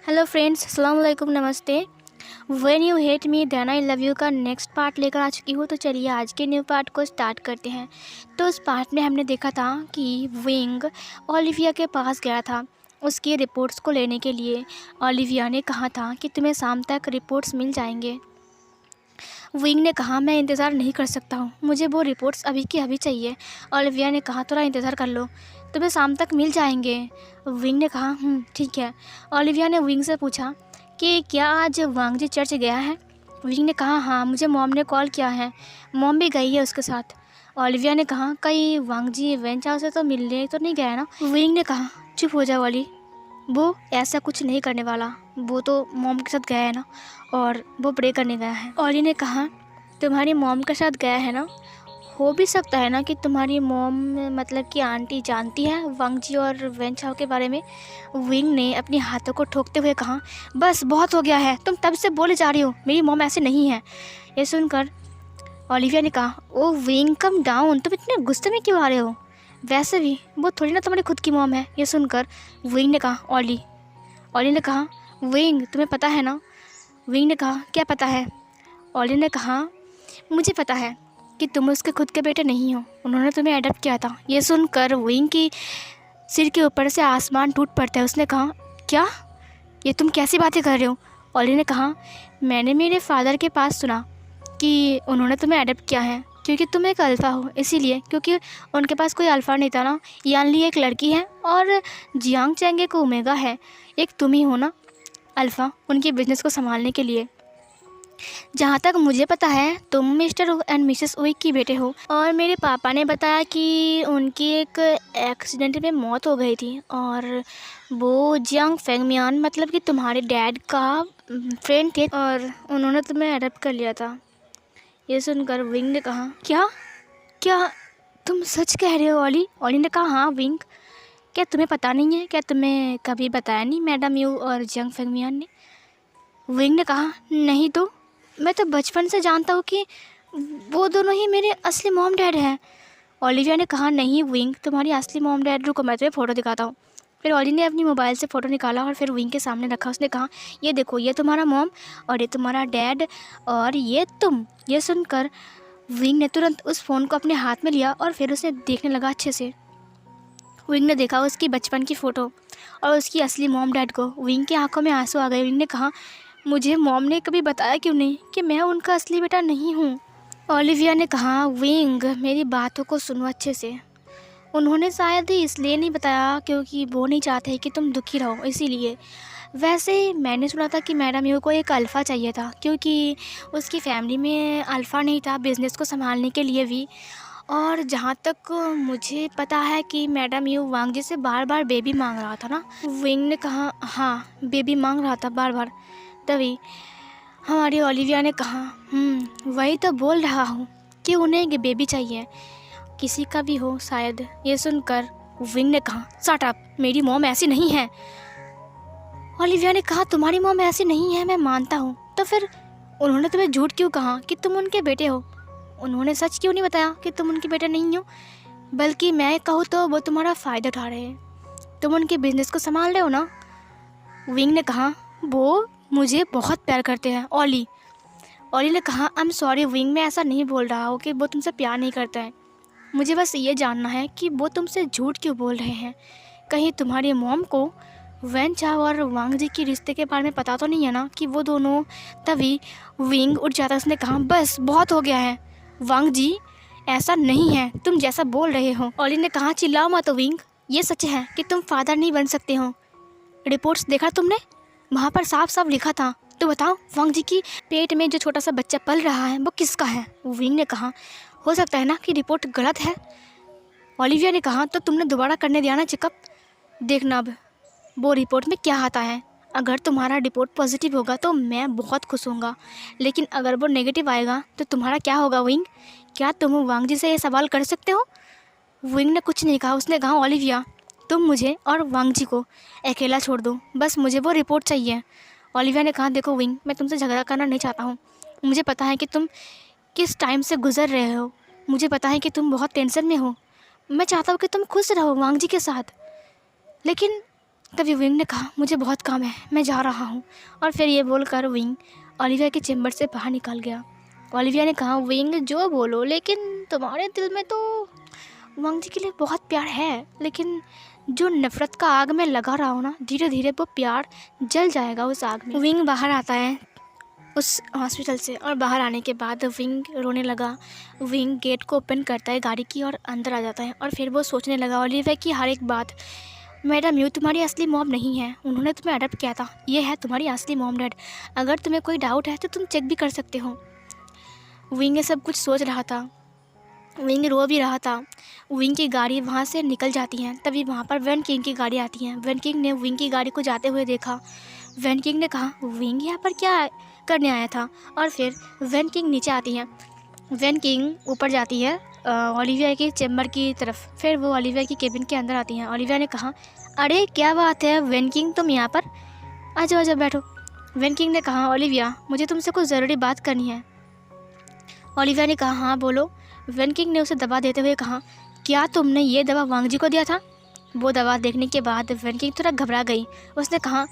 Hello friends, अस्सलाम वालेकुम, नमस्ते। When you hate me then I love you का नेक्स्ट पार्ट लेकर आ चुकी हूँ। तो चलिए आज के न्यू पार्ट को स्टार्ट करते हैं। तो उस पार्ट में हमने देखा था कि विंग ओलिविया के पास गया था उसकी रिपोर्ट्स को लेने के लिए। ओलिविया ने कहा था कि तुम्हें शाम तक रिपोर्ट्स मिल जाएंगे। विंग ने कहा मैं इंतज़ार नहीं कर सकता हूँ, मुझे वो रिपोर्ट्स अभी के अभी चाहिए। ओलिविया ने कहा थोड़ा इंतज़ार कर लो, तुम्हें शाम तक मिल जाएंगे। विंग ने कहा ठीक है। ओलिविया ने विंग से पूछा कि क्या आज वांग जी चर्च गया है। विंग ने कहा हाँ, मुझे मॉम ने कॉल किया है, मॉम भी गई है उसके साथ। ओलिविया ने कहा कहीं वांग जी वेंचाओ से तो मिलने तो नहीं गया ना। विंग ने कहा चुप हो जाओ ओली, वो ऐसा कुछ नहीं करने वाला, वो तो मॉम के साथ गया है ना, और वो प्रे करने गया है। ओली ने कहा तुम्हारी मॉम के साथ गया है ना, हो भी सकता है ना कि तुम्हारी मॉम मतलब कि आंटी जानती है वांग जी और वेंचाओ के बारे में। विंग ने अपने हाथों को ठोकते हुए कहा बस बहुत हो गया है, तुम तब से बोले जा रही हो मेरी मॉम ऐसे नहीं है। ये सुनकर ओलिविया ने कहा ओ विंग कम डाउन, तुम इतने गुस्से में क्यों आ रहे हो, वैसे भी वो थोड़ी ना तुम्हारी खुद की मॉम है। ये सुनकर विंग ने कहा ओली ने कहा विंग तुम्हें पता है ना। विंग ने कहा क्या पता है। ओली ने कहा मुझे पता है कि तुम उसके खुद के बेटे नहीं हो, उन्होंने तुम्हें अडॉप्ट किया था। ये सुनकर विंग की सिर के ऊपर से आसमान टूट पड़ता है। उसने कहा क्या, ये तुम कैसी बातें कर रहे हो। ओली ने कहा मैंने मेरे फादर के पास सुना कि उन्होंने तुम्हें अडॉप्ट किया है क्योंकि तुम एक अल्फ़ा हो, इसीलिए, क्योंकि उनके पास कोई अल्फ़ा नहीं था ना। यानली एक लड़की है और जियांग चैंग एक ओमेगा है, एक तुम ही हो ना अल्फ़ा उनके बिजनेस को संभालने के लिए। जहाँ तक मुझे पता है तुम मिस्टर एंड मिसेस उइक की बेटे हो, और मेरे पापा ने बताया कि उनकी एक एक्सीडेंट में मौत हो गई थी और वो जियांग फेंगमियान मतलब कि तुम्हारे डैड का फ्रेंड थे और उन्होंने तुम्हें अडॉप्ट कर लिया था। ये सुनकर विंग ने कहा क्या क्या तुम सच कह रहे हो ओली। ओली ने कहा हाँ विंग, क्या तुम्हें पता नहीं है, क्या तुम्हें कभी बताया नहीं मैडम यू और जियांग फेंगमियान ने। विंग ने कहा नहीं तो मैं तो बचपन से जानता हूँ कि वो दोनों ही मेरे असली मॉम डैड हैं। ओलिविया ने कहा नहीं विंग, तुम्हारी असली मॉम डैड, रुको मैं तुम्हें फ़ोटो दिखाता हूँ। फिर ओली ने अपनी मोबाइल से फ़ोटो निकाला और फिर विंग के सामने रखा। उसने कहा ये देखो, ये तुम्हारा मॉम और ये तुम्हारा डैड और ये तुम। ये सुनकर विंग ने तुरंत उस फ़ोन को अपने हाथ में लिया और फिर उसे देखने लगा अच्छे से। विंग ने देखा उसकी बचपन की फ़ोटो और उसकी असली मॉम डैड को। विंग की आंखों में आंसू आ गए। विंग ने कहा मुझे मॉम ने कभी बताया क्यों नहीं कि मैं उनका असली बेटा नहीं हूँ। ओलिविया ने कहा विंग मेरी बातों को सुनो अच्छे से, उन्होंने शायद ही इसलिए नहीं बताया क्योंकि वो नहीं चाहते कि तुम दुखी रहो, इसीलिए। वैसे मैंने सुना था कि मैडम यू को एक अल्फ़ा चाहिए था क्योंकि उसकी फैमिली में अल्फ़ा नहीं था बिज़नेस को संभालने के लिए भी। और जहाँ तक मुझे पता है कि मैडम यू वांग जी से बार बार बेबी मांग रहा था ना। विंग ने कहा हाँ बेबी मांग रहा था बार बार। तभी हमारी ओलिविया ने कहा वही तो बोल रहा हूँ कि उन्हें एक बेबी चाहिए, किसी का भी हो शायद। ये सुनकर विंग ने कहा शट अप, मेरी मॉम ऐसी नहीं है। ओलिविया ने कहा तुम्हारी मॉम ऐसी नहीं है मैं मानता हूँ, तो फिर उन्होंने तुम्हें झूठ क्यों कहा कि तुम उनके बेटे हो, उन्होंने सच क्यों नहीं बताया कि तुम उनके बेटे नहीं हो। बल्कि मैं कहूँ तो वो तुम्हारा फ़ायदा उठा रहे हैं, तुम उनके बिजनेस को संभाल रहे हो ना। विंग ने कहा वो मुझे बहुत प्यार करते हैं ओली ने कहा आई एम सॉरी विंग, मैं ऐसा नहीं बोल रहा हूँ कि वो तुमसे प्यार नहीं करता है, मुझे बस ये जानना है कि वो तुमसे झूठ क्यों बोल रहे हैं। कहीं तुम्हारी मॉम को वैन चाव और वांग जी के रिश्ते के बारे में पता तो नहीं है ना कि वो दोनों। तभी विंग उठ जाता, उसने कहा बस बहुत हो गया है वांग जी, ऐसा नहीं है तुम जैसा बोल रहे हो। ओली ने कहा चिल्लाओ मत विंग, ये सच है कि तुम फादर नहीं बन सकते हो, रिपोर्ट्स देखा तुमने, वहाँ पर साफ साफ लिखा था। तो बताओ वांग जी की पेट में जो छोटा सा बच्चा पल रहा है वो किसका है। विंग ने कहा हो सकता है ना कि रिपोर्ट गलत है। ओलिविया ने कहा तो तुमने दोबारा करने दिया ना चेकअप, देखना अब वो रिपोर्ट में क्या आता है। अगर तुम्हारा रिपोर्ट पॉजिटिव होगा तो मैं बहुत खुश होऊंगा, लेकिन अगर वो नेगेटिव आएगा तो तुम्हारा क्या होगा विंग, क्या तुम वांग जी से ये सवाल कर सकते हो। विंग ने कुछ नहीं कहा, उसने कहा ओलिविया तुम मुझे और वांग जी को अकेला छोड़ दो, बस मुझे वो रिपोर्ट चाहिए। ओलिविया ने कहा देखो विंग, मैं तुमसे झगड़ा करना नहीं चाहता हूँ, मुझे पता है कि तुम किस टाइम से गुजर रहे हो, मुझे पता है कि तुम बहुत टेंशन में हो, मैं चाहता हूँ कि तुम खुश रहो वांग जी के साथ, लेकिन तभी विंग ने कहा मुझे बहुत काम है, मैं जा रहा हूँ। और फिर ये बोलकर विंग ओलिविया के चैम्बर से बाहर निकल गया। ओलिविया ने कहा विंग जो बोलो, लेकिन तुम्हारे दिल में तो वांग जी के लिए बहुत प्यार है, लेकिन जो नफ़रत का आग में लगा रहा हूँ ना, धीरे धीरे वो प्यार जल जाएगा उस आग में। विंग बाहर आता है उस हॉस्पिटल से, और बाहर आने के बाद विंग रोने लगा। विंग गेट को ओपन करता है गाड़ी की और अंदर आ जाता है, और फिर वो सोचने लगा ओलिविया की हर एक बात। मैडम यू तुम्हारी असली मॉम नहीं है, उन्होंने तुम्हें अडॉप्ट किया था, ये है तुम्हारी असली मॉम डैड। अगर तुम्हें कोई डाउट है तो तुम चेक भी कर सकते हो। विंग ये सब कुछ सोच रहा था, विंग रो भी रहा था। विंग की गाड़ी वहाँ से निकल जाती है, तभी वहाँ पर वैन किंग की गाड़ी आती है। वैन किंग ने विंग की गाड़ी को जाते हुए देखा। वैन किंग ने कहा विंग यहाँ पर क्या करने आया था। और फिर वैन किंग नीचे आती है। वैन किंग ऊपर जाती है ओलिविया के चैम्बर की तरफ। फिर वो ओलिविया की केबिन के अंदर आती हैं। ओलिविया ने कहा अरे क्या बात है वैन किंग, तुम यहाँ पर, आ जाओ आ जाओ बैठो। वैन किंग ने कहा ओलिविया मुझे तुमसे कुछ ज़रूरी बात करनी है। ओलिविया ने कहा हाँ बोलो। वैन किंग ने उसे दवा देते हुए कहा क्या तुमने ये दवा वांग जी को दिया था। वो दवा देखने के बाद वैन किंग थोड़ा घबरा गई। उसने कहा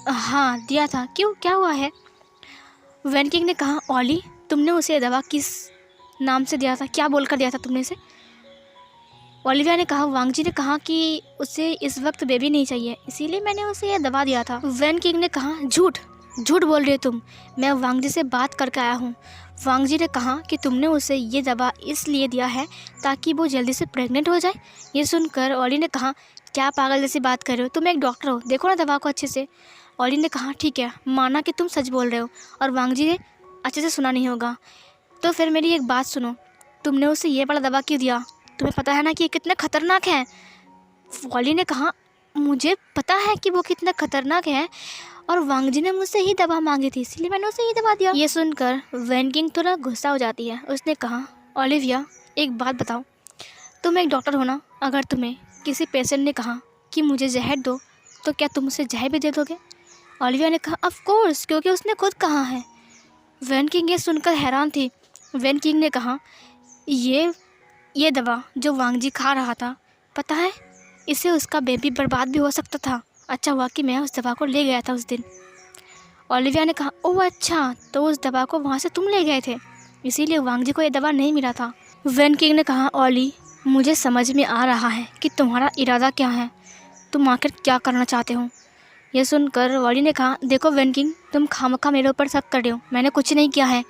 हाँ दिया था, क्यों क्या हुआ है। वैन किंग ने कहा ओली तुमने उसे ये दवा किस नाम से दिया था, क्या बोलकर दिया था तुमने इसे। ओलिविया ने कहा वांग जी ने कहा कि उसे इस वक्त बेबी नहीं चाहिए, इसीलिए मैंने उसे यह दवा दिया था। वैन किंग ने कहा झूठ झूठ बोल रहे हो तुम, मैं वांग जी से बात करके आया हूँ। वांग जी ने कहा कि तुमने उसे ये दवा इसलिए दिया है ताकि वो जल्दी से प्रेग्नेंट हो जाए। ये सुनकर ओली ने कहा क्या पागल जैसी बात कर रहे हो, तुम एक डॉक्टर हो, देखो ना दवा को अच्छे से। ओली ने कहा ठीक है, माना कि तुम सच बोल रहे हो और वांग जी ने अच्छे से सुना नहीं होगा, तो फिर मेरी एक बात सुनो, तुमने उसे ये वाला दवा क्यों दिया, तुम्हें पता है ना कि ये कितना खतरनाक है। ओली ने कहा मुझे पता है कि वो कितना खतरनाक है, और वांग जी ने मुझसे ही दवा मांगी थी, इसलिए मैंने उसे ही दवा दिया। ये सुनकर वैन किंग थोड़ा गुस्सा हो जाती है। उसने कहा ओलिविया एक बात बताओ, तुम एक डॉक्टर हो ना, अगर तुम्हें किसी पेशेंट ने कहा कि मुझे जहर दो तो क्या तुम उसे जहर भी दे दोगे। ओलिविया ने कहा ऑफ कोर्स, क्योंकि उसने खुद कहा है। वैन किंग ये सुनकर हैरान थी। वैन किंग ने कहा ये दवा जो वांग जी खा रहा था, पता है इससे उसका बेबी बर्बाद भी हो सकता था, अच्छा हुआ कि मैं उस दवा को ले गया था उस दिन। ओलिविया ने कहा ओह अच्छा, तो उस दवा को वहाँ से तुम ले गए थे, इसीलिए वांग जी को ये दवा नहीं मिला था। वैन किंग ने कहा ओली मुझे समझ में आ रहा है कि तुम्हारा इरादा क्या है, तुम आखिर क्या करना चाहते हो। यह सुनकर ओली ने कहा देखो वैन किंग, तुम खामखा मेरे ऊपर शक कर रहे हो, मैंने कुछ नहीं किया है।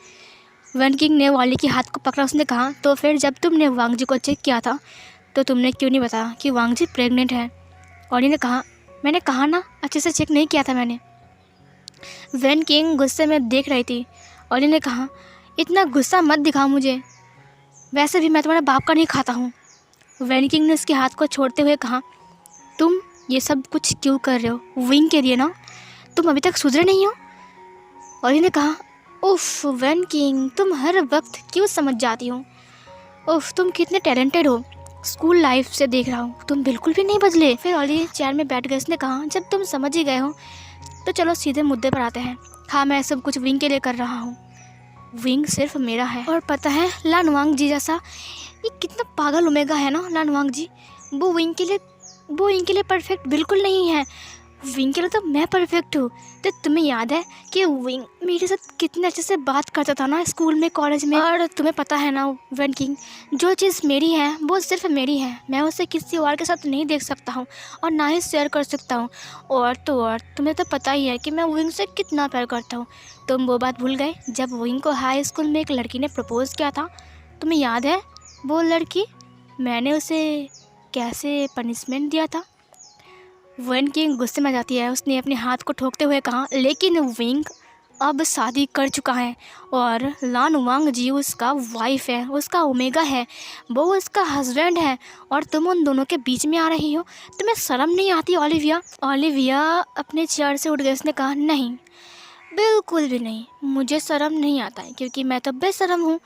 वैन किंग ने ओली के हाथ को पकड़ा। उसने कहा तो फिर जब तुमने वांग जी को चेक किया था तो तुमने क्यों नहीं बताया कि वांग जी प्रेग्नेंट है। ओली ने कहा मैंने कहा ना अच्छे से चेक नहीं किया था मैंने। वैन किंग गुस्से में देख रही थी। ओली ने कहा इतना गुस्सा मत दिखाओ मुझे, वैसे भी मैं तुम्हारे बाप का नहीं खाता हूँ। वैन किंग ने उसके हाथ को छोड़ते हुए कहा तुम ये सब कुछ क्यों कर रहे हो विंग के लिए ना, तुम अभी तक सुधरे नहीं हो। ओली ने कहा उफ वैन किंग, तुम हर वक्त क्यों समझ जाती हो, उफ तुम कितने टैलेंटेड हो, स्कूल लाइफ से देख रहा हूँ तुम बिल्कुल भी नहीं बदले। फिर ओली चेयर में बैठ गए। उसने कहा जब तुम समझ ही गए हो तो चलो सीधे मुद्दे पर आते हैं। हाँ मैं सब कुछ विंग के लिए कर रहा हूँ, विंग सिर्फ मेरा है। और पता है लानवांग जी जैसा ये कितना पागल ओमेगा है ना लानवांग जी, वो विंग के लिए परफेक्ट बिल्कुल नहीं है, विंग के लिए तो मैं परफेक्ट हूँ। तो तुम्हें याद है कि विंग मेरे साथ कितने अच्छे से बात करता था ना स्कूल में कॉलेज में। और तुम्हें पता है ना वैन किंग, जो चीज़ मेरी है वो सिर्फ मेरी है, मैं उसे किसी और के साथ नहीं देख सकता हूँ और ना ही शेयर कर सकता हूँ। और तो और तुम्हें तो पता ही है कि मैं विंग से कितना प्यार करता हूँ। तुम वो बात भूल गए जब विंग को हाई स्कूल में एक लड़की ने प्रपोज़ किया था, तुम्हें याद है वो लड़की, मैंने उसे कैसे पनिशमेंट दिया था। वैन किंग गुस्से में आ जाती है। उसने अपने हाथ को ठोकते हुए कहा लेकिन विंग अब शादी कर चुका है और लानवांग जी उसका वाइफ है, उसका ओमेगा है, वो उसका हस्बैंड है, और तुम उन दोनों के बीच में आ रही हो, तुम्हें शर्म नहीं आती ओलिविया। ओलिविया अपने चेयर से उठ गई। उसने कहा नहीं बिल्कुल भी नहीं, मुझे शर्म नहीं आता है क्योंकि मैं तो बेशर्म हूँ,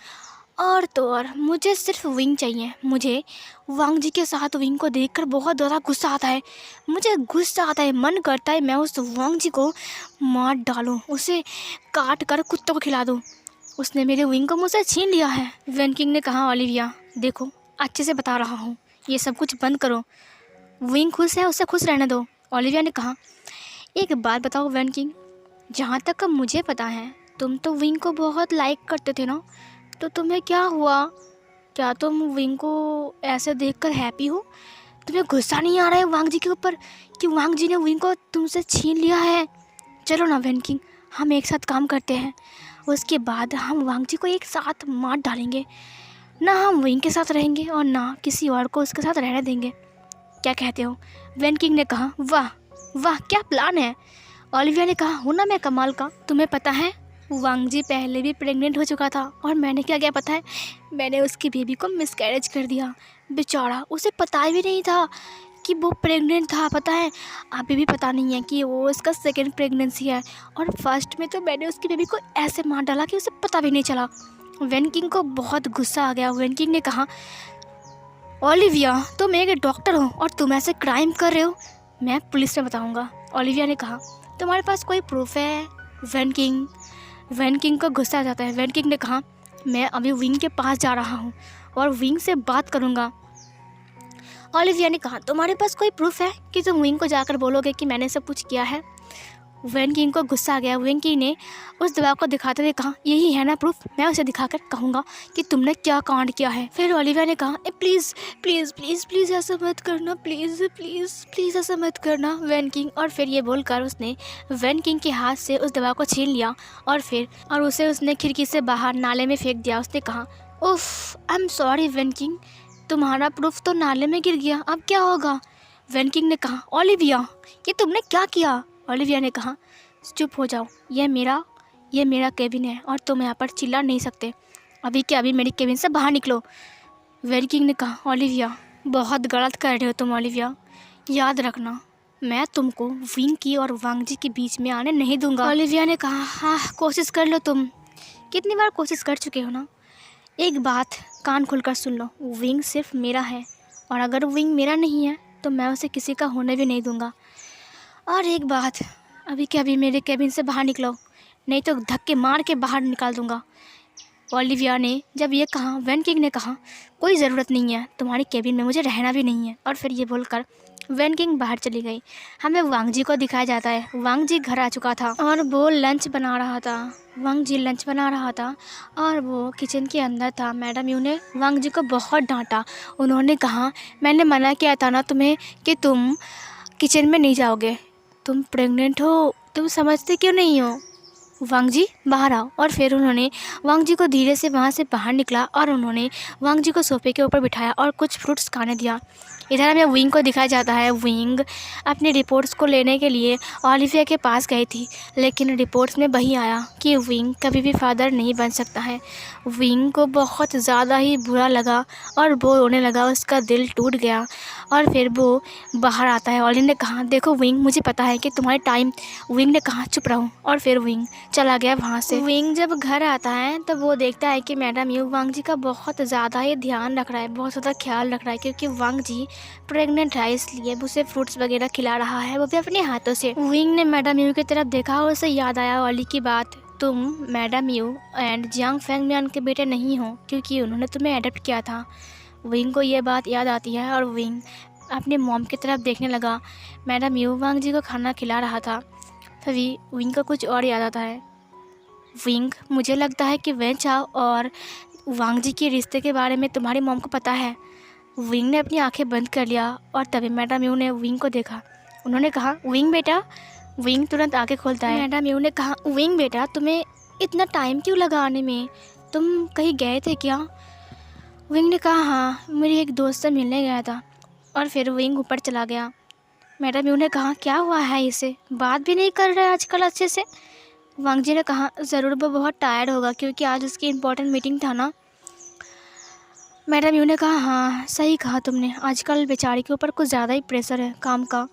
और तो और मुझे सिर्फ विंग चाहिए। मुझे वांग जी के साथ विंग को देखकर बहुत ज़्यादा गुस्सा आता है, मुझे गुस्सा आता है, मन करता है मैं उस वांग जी को मार डालूं, उसे काट कर कुत्तों को खिला दूं। उसने मेरे विंग को मुझसे छीन लिया है। वैन किंग ने कहा ओलिविया देखो अच्छे से बता रहा हूँ, ये सब कुछ बंद करो, विंग खुश है उसे खुश रहने दो, ओलिविया ने कहा, एक बात बताओ वैन किंग, जहाँ तक मुझे पता है तुम तो विंग को बहुत लाइक करते थे ना, तो तुम्हें क्या हुआ? क्या तुम विंग को ऐसे देखकर हैप्पी हो? तुम्हें गुस्सा नहीं आ रहा है वांग जी के ऊपर कि वांग जी ने विंग को तुमसे छीन लिया है? चलो ना वैन किंग, हम एक साथ काम करते हैं, उसके बाद हम वांग जी को एक साथ मार डालेंगे। ना हम विंग के साथ रहेंगे और ना किसी और को उसके साथ रहने देंगे। क्या कहते हो? वैन किंग ने कहा, वाह वाह, क्या प्लान है। ओलिविया ने कहा, हूँ ना मैं कमाल का। तुम्हें पता है वांग जी पहले भी प्रेग्नेंट हो चुका था और मैंने क्या किया पता है? मैंने उसकी बेबी को मिसकैरेज कर दिया। बेचारा, उसे पता भी नहीं था कि वो प्रेग्नेंट था। पता है, अभी भी पता नहीं है कि वो उसका सेकंड प्रेगनेंसी है। और फर्स्ट में तो मैंने उसकी बेबी को ऐसे मार डाला कि उसे पता भी नहीं चला। वैन किंग को बहुत गुस्सा आ गया। वैन किंग ने कहा, ओलिविया, तुम एक डॉक्टर हो और तुम ऐसे क्राइम कर रहे हो, मैं पुलिस में बताऊंगा। ओलिविया ने कहा, तुम्हारे पास कोई प्रूफ है? वैन किंग को गुस्सा आ जाता है। वैन किंग ने कहा, मैं अभी विंग के पास जा रहा हूँ और विंग से बात करूँगा। ओलिविया ने कहा, तुम्हारे पास कोई प्रूफ है कि तुम विंग को जाकर बोलोगे कि मैंने सब कुछ किया है? वैन किंग को गुस्सा आ गया। वैन किंग ने उस दवा को दिखाते हुए कहा, यही है ना प्रूफ, मैं उसे दिखाकर कहूँगा कि तुमने क्या कांड किया है। फिर ओलिविया ने कहा, प्लीज़ प्लीज़ प्लीज़ प्लीज़ ऐसा मत करना, प्लीज़ प्लीज़ प्लीज़ ऐसा मत करना वैन किंग। और फिर ये बोलकर उसने वैन किंग के हाथ से उस दवा को छीन लिया और उसे उसने खिड़की से बाहर नाले में फेंक दिया। उसने कहा, उफ, I am sorry Van King, तुम्हारा प्रूफ तो नाले में गिर गया, अब क्या होगा? वैन किंग ने कहा, ओलिविया, ये तुमने क्या किया? ओलिविया ने कहा, चुप हो जाओ, ये मेरा केबिन है और तुम यहाँ पर चिल्ला नहीं सकते। अभी के अभी मेरी केबिन से बाहर निकलो। वैन किंग ने कहा, ओलिविया, बहुत गलत कर रहे हो तुम ओलिविया, याद रखना मैं तुमको विंग की और वांग जी के बीच में आने नहीं दूंगा। ओलिविया ने कहा, हाँ कोशिश कर लो, तुम कितनी बार कोशिश कर चुके हो ना। एक बात कान खोलकर सुन लो, विंग सिर्फ मेरा है और अगर विंग मेरा नहीं है तो मैं उसे किसी का होने भी नहीं दूंगा। और एक बात, अभी के अभी मेरे केबिन से बाहर निकलो, नहीं तो धक्के मार के बाहर निकाल दूंगा। ओलिविया ने जब ये कहा, वैन किंग ने कहा, कोई ज़रूरत नहीं है, तुम्हारी केबिन में मुझे रहना भी नहीं है। और फिर ये बोलकर वैन किंग बाहर चली गई। हमें वांग जी को दिखाया जाता है। वांग जी घर आ चुका था और वो लंच बना रहा था। वांग जी लंच बना रहा था और वो किचन के अंदर था। मैडम यू ने वांग जी को बहुत डांटा। उन्होंने कहा, मैंने मना किया था ना तुम्हें कि तुम किचन में नहीं जाओगे, तुम प्रेग्नेंट हो, तुम समझते क्यों नहीं हो? वांग जी बाहर आओ। और फिर उन्होंने वांग जी को धीरे से वहाँ से बाहर निकला और उन्होंने वांग जी को सोफे के ऊपर बिठाया और कुछ फ्रूट्स खाने दिया। इधर हमें विंग को दिखाया जाता है। विंग अपनी रिपोर्ट्स को लेने के लिए ओलिविया के पास गई थी, लेकिन रिपोर्ट्स में वही आया कि विंग कभी भी फादर नहीं बन सकता है। विंग को बहुत ज़्यादा ही बुरा लगा और वो रोने लगा, उसका दिल टूट गया। और फिर वो बाहर आता है। ओलिविया ने कहा, देखो विंग, मुझे पता है कि तुम्हारे टाइम। विंग ने कहा, चुप रहो। और फिर विंग चला गया वहाँ से। विंग जब घर आता है तो वो देखता है कि मैडम यू वांग जी का बहुत ज़्यादा ही ध्यान रख रहा है, बहुत ज़्यादा ख्याल रख रहा है, क्योंकि वांग जी प्रेग्नेंट है, इसलिए उसे फ्रूट्स वगैरह खिला रहा है, वो भी अपने हाथों से। विंग ने मैडम यू की तरफ देखा और उसे याद आया ओली की बात, तुम madam Yu and Jiang Feng Mian के बेटे नहीं हो क्योंकि उन्होंने तुम्हें अडॉप्ट किया था। विंग को ये बात याद आती है और विंग अपने मॉम की तरफ देखने लगा। मैडम यू वांग जी को खाना खिला रहा था, तभी विंग को कुछ और याद आता है। विंग, मुझे लगता है कि वेन चाओ और वांग जी के रिश्ते के बारे में तुम्हारी मॉम को पता है। विंग ने अपनी आंखें बंद कर लिया और तभी मैडम यू ने विंग को देखा। उन्होंने कहा, विंग बेटा। विंग तुरंत आंखें खोलता है। मैडम यू ने कहा, विंग बेटा, तुम्हें इतना टाइम क्यों लगा आने में, तुम कहीं गए थे क्या? विंग ने कहा, हाँ, मेरी एक दोस्त से मिलने गया था। और फिर विंग ऊपर चला गया। मैडम यू ने कहा, क्या हुआ है, इसे बात भी नहीं कर रहा है आजकल अच्छे से? वांग जी ने कहा, ज़रूर वो बहुत टायर्ड होगा क्योंकि आज उसकी इम्पोर्टेंट मीटिंग था ना। मैडम यू ने कहा, हाँ सही कहा तुमने, आजकल बेचारी के ऊपर कुछ ज़्यादा ही प्रेशर है काम का,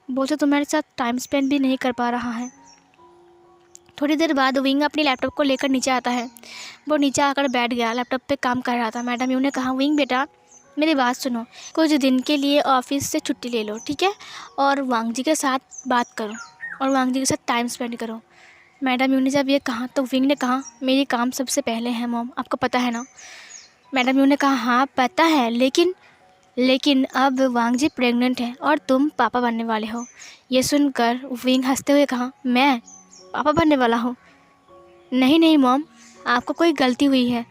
वो तो तुम्हारे साथ टाइम स्पेंड भी नहीं कर पा रहा है। थोड़ी देर बाद विंग अपनी लैपटॉप को लेकर नीचे आता है। वो नीचे आकर बैठ गया, लैपटॉप पे काम कर रहा था। मैडम यू ने कहा, विंग बेटा, मेरी बात सुनो, कुछ दिन के लिए ऑफिस से छुट्टी ले लो, ठीक है, और वांग जी के साथ बात करो और वांग जी के साथ टाइम स्पेंड करो। मैडम यू ने जब ये कहा तो विंग ने कहा, मेरी काम सबसे पहले है मॉम, आपको पता है ना। मैडम यू ने कहा, हाँ पता है, लेकिन लेकिन अब वांग जी प्रेग्नेंट है और तुम पापा बनने वाले हो। ये सुनकर विंग हंसते हुए कहा, मैं पापा बनने वाला हूँ? नहीं नहीं मॉम, आपको कोई गलती हुई है।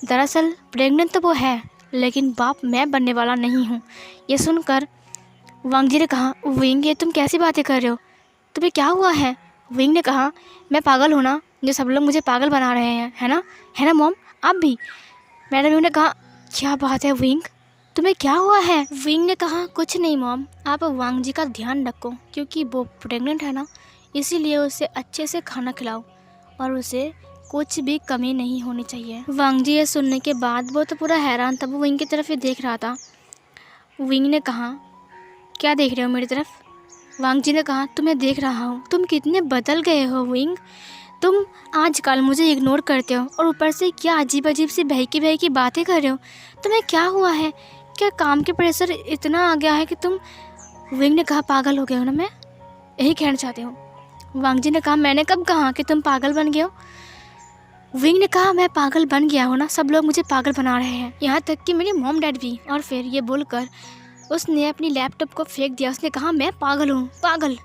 दरअसल प्रेग्नेंट तो वो है, लेकिन बाप मैं बनने वाला नहीं हूँ। ये सुनकर वांग जी ने कहा, विंग ये तुम कैसी बातें कर रहे हो? तुम्हें क्या हुआ है? विंग ने कहा, मैं पागल हूँ ना, जो सब लोग मुझे पागल बना रहे हैं, है ना मॉम? आप भी? मैडम यू ने कहा, क्या बात है विंग, तुम्हें क्या हुआ है? विंग ने कहा, कुछ नहीं मॉम, आप वांग जी का ध्यान रखो, क्योंकि वो प्रेग्नेंट है ना, इसीलिए उसे अच्छे से खाना खिलाओ और उसे कुछ भी कमी नहीं होनी चाहिए। वांग जी ये सुनने के बाद वो तो पूरा हैरान था, वो विंग की तरफ ही देख रहा था। विंग ने कहा, क्या देख रहे हो मेरी तरफ? वांग जी ने कहा, तुम्हें देख रहा हूँ, तुम कितने बदल गए हो विंग। तुम आजकल मुझे इग्नोर करते हो और ऊपर से क्या अजीब अजीब सी बहकी बातें कर रहे हो। तुम्हें क्या हुआ है? क्या काम के प्रेशर इतना आ गया है कि तुम? विंग ने कहा, पागल हो गए हो ना, मैं यही कहना चाहती हूँ। वांग जी ने कहा, मैंने कब कहा कि तुम पागल बन गए हो? विंग ने कहा, मैं पागल बन गया हूँ ना, सब लोग मुझे पागल बना रहे हैं, यहाँ तक कि मेरी मॉम डैड भी। और फिर ये बोलकर उसने अपनी लैपटॉप को फेंक दिया। उसने कहा, मैं पागल हूँ, पागल।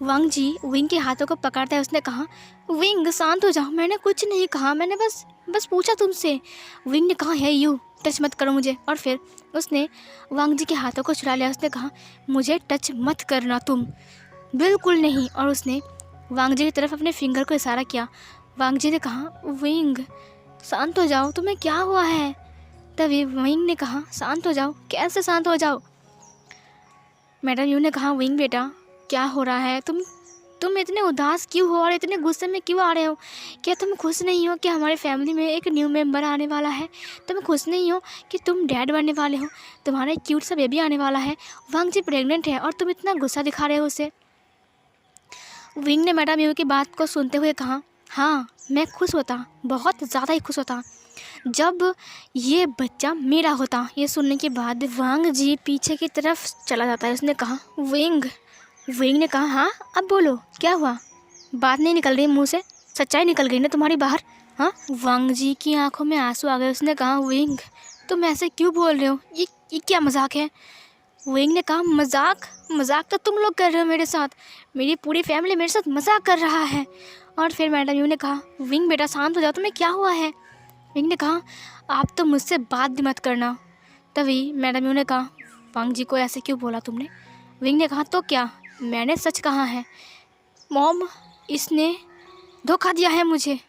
वांग जी विंग के हाथों को पकड़ता है। उसने कहा, विंग शांत हो जाओ, मैंने कुछ नहीं कहा, मैंने बस पूछा तुमसे। विंग ने कहा, है यू टच मत करो मुझे। और फिर उसने वांग जी के हाथों को छुड़ा लिया। उसने कहा, मुझे टच मत करना तुम, बिल्कुल नहीं। और उसने वांग जी की तरफ अपने फिंगर को इशारा किया। वांग जी ने कहा, विंग शांत हो जाओ, तुम्हें क्या हुआ है? तभी विंग ने कहा, शांत हो जाओ? कैसे शांत हो जाओ? मैडम यू ने कहा, विंग बेटा क्या हो रहा है? तुम इतने उदास क्यों हो और इतने गुस्से में क्यों आ रहे हो? क्या तुम खुश नहीं हो कि हमारी फैमिली में एक न्यू मेंबर आने वाला है? तुम खुश नहीं हो कि तुम डैड बनने वाले हो? तुम्हारा एक क्यूट सा बेबी आने वाला है। वांग जी प्रेग्नेंट है और तुम इतना गुस्सा दिखा रहे हो उसे। विंग ने मैडम यू की बात को सुनते हुए कहा, हाँ मैं खुश होता, बहुत ज़्यादा ही खुश होता, जब ये बच्चा मेरा होता। ये सुनने के बाद वांग जी पीछे की तरफ चला जाता है। उसने कहा, विंग ने कहा, हाँ अब बोलो, क्या हुआ? बात नहीं निकल रही मुंह से, सच्चाई निकल गई ना तुम्हारी बाहर? हाँ। वांग जी की आंखों में आंसू आ गए। उसने कहा, विंग तुम ऐसे क्यों बोल रहे हो? ये क्या मजाक है? विंग ने कहा, मजाक तो तुम लोग कर रहे हो मेरे साथ, मेरी पूरी फैमिली मेरे साथ मजाक कर रहा है। और फिर मैडम यू ने कहा, विंग बेटा शांत हो जाओ, तुम्हें क्या हुआ है? विंग ने कहा, आप तो मुझसे बात भी मत करना। तभी मैडम यू ने कहा, वांग जी को ऐसे क्यों बोला तुमने? विंग ने कहा, तो क्या, मैंने सच कहा है मॉम, इसने धोखा दिया है मुझे,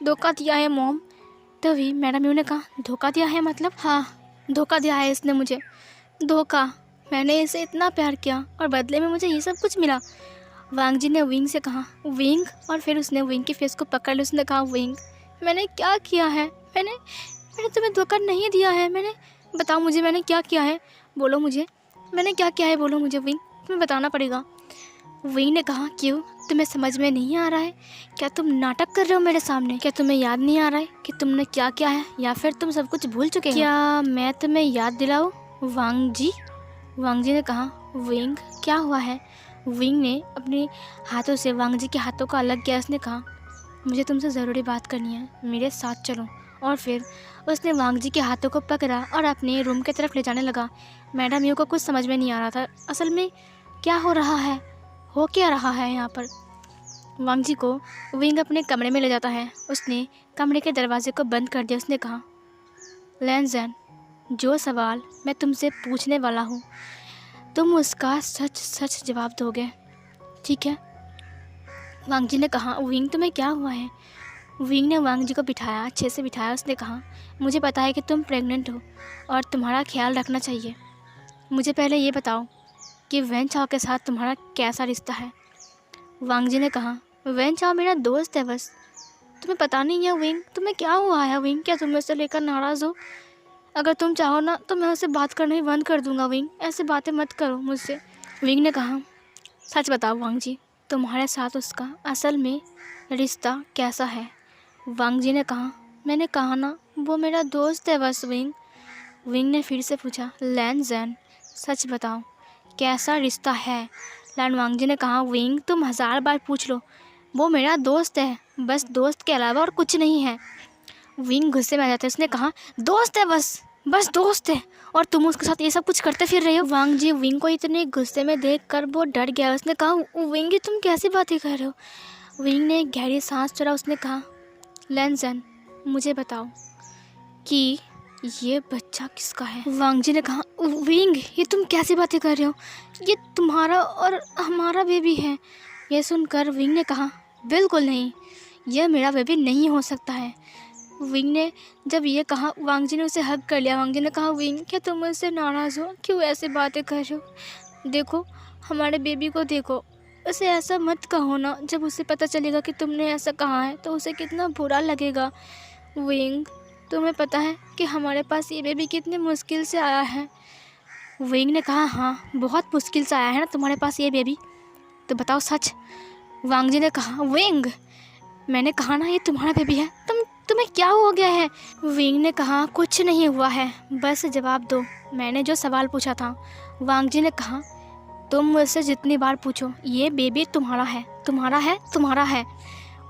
धोखा दिया है मॉम। तभी मैडम यू ने कहा, धोखा दिया है मतलब? हाँ धोखा दिया है इसने मुझे, धोखा। मैंने इसे इतना प्यार किया और बदले में मुझे ये सब कुछ मिला। वांग जी ने विंग से कहा, विंग। और फिर उसने विंग के फेस को पकड़ लिया। उसने कहा, विंग मैंने क्या किया है? मैंने तुम्हें धोखा नहीं दिया है। बताओ मुझे, मैंने क्या किया है? बोलो मुझे, मैंने क्या किया है? बोलो मुझे विंग, तुम्हें बताना पड़ेगा। विंग ने कहा, क्यों, तुम्हें समझ में नहीं आ रहा है? क्या तुम नाटक कर रहे हो मेरे सामने? क्या तुम्हें याद नहीं आ रहा है कि तुमने क्या किया है, या फिर तुम सब कुछ भूल चुके हो? क्या मैं तुम्हें याद दिलाऊं? वांग जी ने कहा, विंग क्या हुआ है? विंग ने अपने हाथों से वांग जी के हाथों को अलग किया। उसने कहा, मुझे तुमसे ज़रूरी बात करनी है, मेरे साथ चलो। और फिर उसने वांग जी के हाथों को पकड़ा और अपने रूम की तरफ ले जाने लगा। मैडम यू को कुछ समझ में नहीं आ रहा था, असल में क्या हो रहा है, हो क्या रहा है यहाँ पर। वांग जी को विंग अपने कमरे में ले जाता है। उसने कमरे के दरवाजे को बंद कर दिया। उसने कहा, लैंजन, जो सवाल मैं तुमसे पूछने वाला हूँ तुम उसका सच सच जवाब दोगे, ठीक है? वांग जी ने कहा, विंग तुम्हें क्या हुआ है? विंग ने वांग जी को बिठाया, अच्छे से बिठाया। उसने कहा, मुझे पता है कि तुम प्रेग्नेंट हो और तुम्हारा ख्याल रखना चाहिए। मुझे पहले ये बताओ कि वेन चाओ के साथ तुम्हारा कैसा रिश्ता है? वांग जी ने कहा, वेन चाओ मेरा दोस्त है बस, तुम्हें पता नहीं है विंग, तुम्हें क्या हुआ है विंग? क्या तुम उससे लेकर नाराज़ हो? अगर तुम चाहो ना तो मैं उससे बात करना ही बंद कर दूंगा। विंग ऐसे बातें मत करो मुझसे। विंग ने कहा, सच बताओ वांग जी, तुम्हारे साथ उसका असल में रिश्ता कैसा है? वांग जी ने कहा, मैंने कहा ना, वो मेरा दोस्त है बस विंग। विंग ने फिर से पूछा, लैन जैन सच बताओ कैसा रिश्ता है? लैन वांग जी ने कहा, विंग तुम 1000 बार पूछ लो, वो मेरा दोस्त है, बस दोस्त के अलावा और कुछ नहीं है। विंग गुस्से में आ जाता है। उसने कहा, दोस्त है बस, बस दोस्त है और तुम उसके साथ ये सब कुछ करते फिर रहे हो। वांग जी विंग को इतने गुस्से में देखकर बहुत डर गया। उसने कहा, विंग तुम कैसी बातें कर रहे हो। विंग ने एक गहरी सांस छोड़ा। उसने कहा, लैनजन मुझे बताओ कि ये बच्चा किसका है। वांग जी ने कहा, विंग ये तुम कैसी बातें कर रहे हो, ये तुम्हारा और हमारा बेबी है। ये सुनकर विंग ने कहा, बिल्कुल नहीं, यह मेरा बेबी नहीं हो सकता है। विंग ने जब ये कहा, वांग जी ने उसे हग कर लिया। वांग जी ने कहा, विंग क्या तुम मुझसे नाराज़ हो, क्यों ऐसी बातें कर रहे हो। देखो हमारे बेबी को देखो, उसे ऐसा मत कहो ना। जब उसे पता चलेगा कि तुमने ऐसा कहा है तो उसे कितना बुरा लगेगा। विंग तुम्हें पता है कि हमारे पास ये बेबी कितने मुश्किल से आया है। विंग ने कहा, हाँ बहुत मुश्किल से आया है ना तुम्हारे पास ये बेबी, तो बताओ सच। वांग जी ने कहा, विंग मैंने कहा ना ये तुम्हारा बेबी है, तुम्हें क्या हो गया है। विंग ने कहा, कुछ नहीं हुआ है, बस जवाब दो, मैंने जो सवाल पूछा था। वांग जी ने कहा, तुम मुझसे जितनी बार पूछो, ये बेबी तुम्हारा है, तुम्हारा है, तुम्हारा है।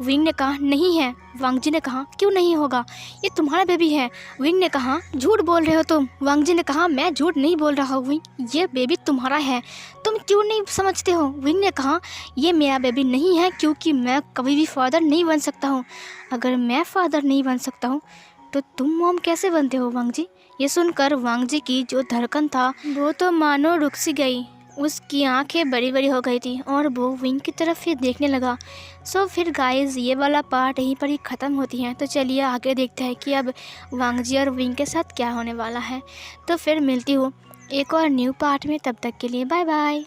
विंग ने कहा, नहीं है। वांग जी ने कहा, क्यों नहीं होगा, ये तुम्हारा बेबी है। विंग ने कहा, झूठ बोल रहे हो तुम। वांग जी ने कहा, मैं झूठ नहीं बोल रहा हूँ विंग, ये बेबी तुम्हारा है, तुम क्यों नहीं समझते हो। विंग ने कहा, ये मेरा बेबी नहीं है क्योंकि मैं कभी भी फादर नहीं बन सकता हूँ। अगर मैं फादर नहीं बन सकता हूँ तो तुम मॉम कैसे बनते हो वांग जी। ये सुनकर वांग जी की जो धड़कन था वो तो मानो रुक सी गई। उसकी आंखें बड़ी बड़ी हो गई थी और वो विंग की तरफ ही देखने लगा। सो फिर गाइस ये वाला पार्ट यहीं पर ही ख़त्म होती है। तो चलिए आगे देखते हैं कि अब वांग जी और विंग के साथ क्या होने वाला है। तो फिर मिलती हूँ एक और न्यू पार्ट में, तब तक के लिए बाय बाय।